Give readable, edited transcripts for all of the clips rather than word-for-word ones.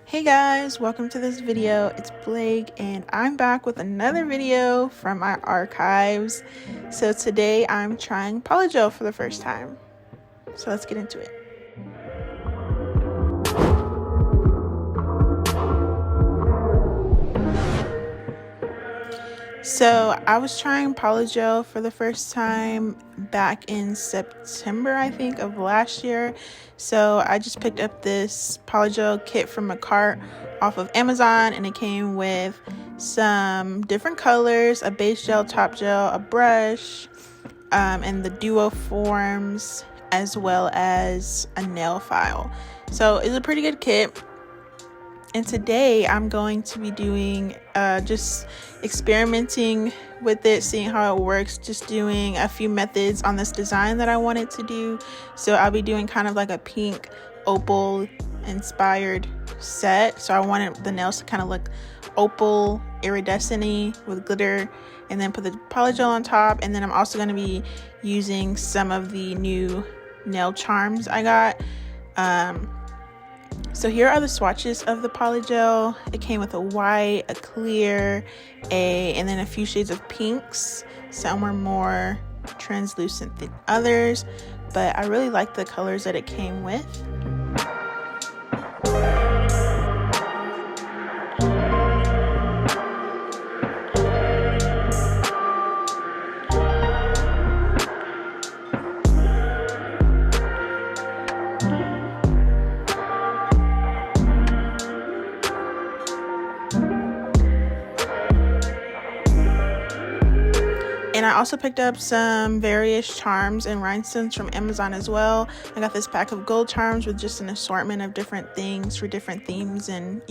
Hey guys, welcome to this video. It's Blake and I'm back with another video from my archives. So today I'm trying polygel for the first time. So let's get into it. So I was trying polygel for the first time back in September, I think, of last year. So I just picked up this polygel kit from a cart off of Amazon, and it came with some different colors, a base gel, top gel, a brush, and the duo forms, as well as a nail file. So it's a pretty good kit. And today I'm going to be doing just experimenting with it, seeing how it works, just doing a few methods on this design that I wanted to do. So I'll be doing kind of like a pink opal inspired set. So I wanted the nails to kind of look opal iridescent-y with glitter, and then put the polygel on top. And then I'm also going to be using some of the new nail charms I got. So here are the swatches of the polygel. It came with a white, a clear, and then a few shades of pinks. Some were more translucent than others, but I really like the colors that it came with. And I also picked up some various charms and rhinestones from Amazon as well. I got this pack of gold charms with just an assortment of different things for different themes and,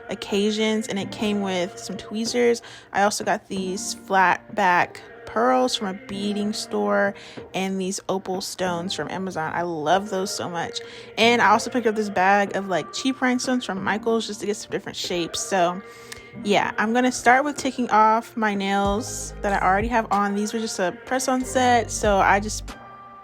occasions. And it came with some tweezers. I also got these flat back pearls from a beading store and these opal stones from Amazon. I love those so much. And I also picked up this bag of like cheap rhinestones from Michael's just to get some different shapes. So yeah, I'm gonna start with taking off my nails that I already have on. These were just a press-on set, so I just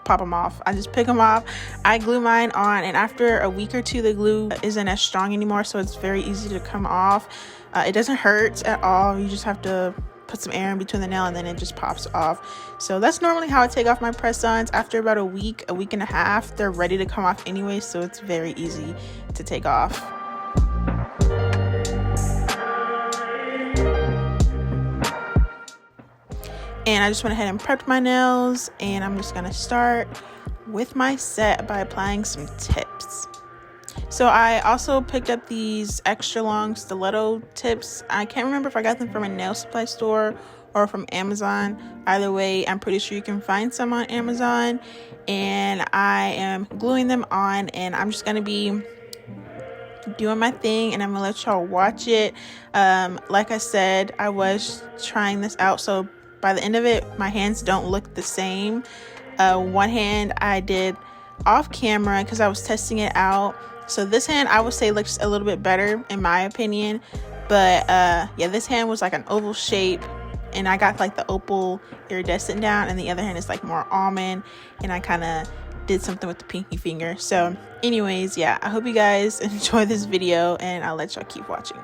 pop them off. I just pick them off. I glue mine on, and after a week or two, the glue isn't as strong anymore, so it's very easy to come off. It doesn't hurt at all. You just have to put some air in between the nail, and then it just pops off. So that's normally how I take off my press-ons. After about a week and a half, they're ready to come off anyway, so it's very easy to take off. And I just went ahead and prepped my nails, and I'm just gonna start with my set by applying some tips. So I also picked up these extra long stiletto tips. I can't remember if I got them from a nail supply store or from Amazon. Either way, I'm pretty sure you can find some on Amazon. And I am gluing them on, and I'm just gonna be doing my thing, and I'm gonna let y'all watch it. Like I said, I was trying this out, so by the end of it, my hands don't look the same. One hand I did off camera because I was testing it out. So this hand I would say looks a little bit better in my opinion. But yeah, this hand was like an oval shape, and I got like the opal iridescent down, and the other hand is like more almond, and I kind of did something with the pinky finger. So anyways, yeah, I hope you guys enjoy this video, and I'll let y'all keep watching.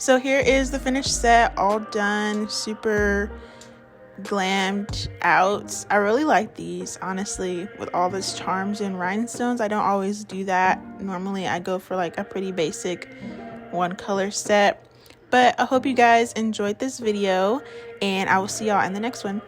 So here is the finished set, all done, super glammed out. I really like these, honestly, with all these charms and rhinestones. I don't always do that. Normally I go for like a pretty basic one color set. But I hope you guys enjoyed this video, and I will see y'all in the next one.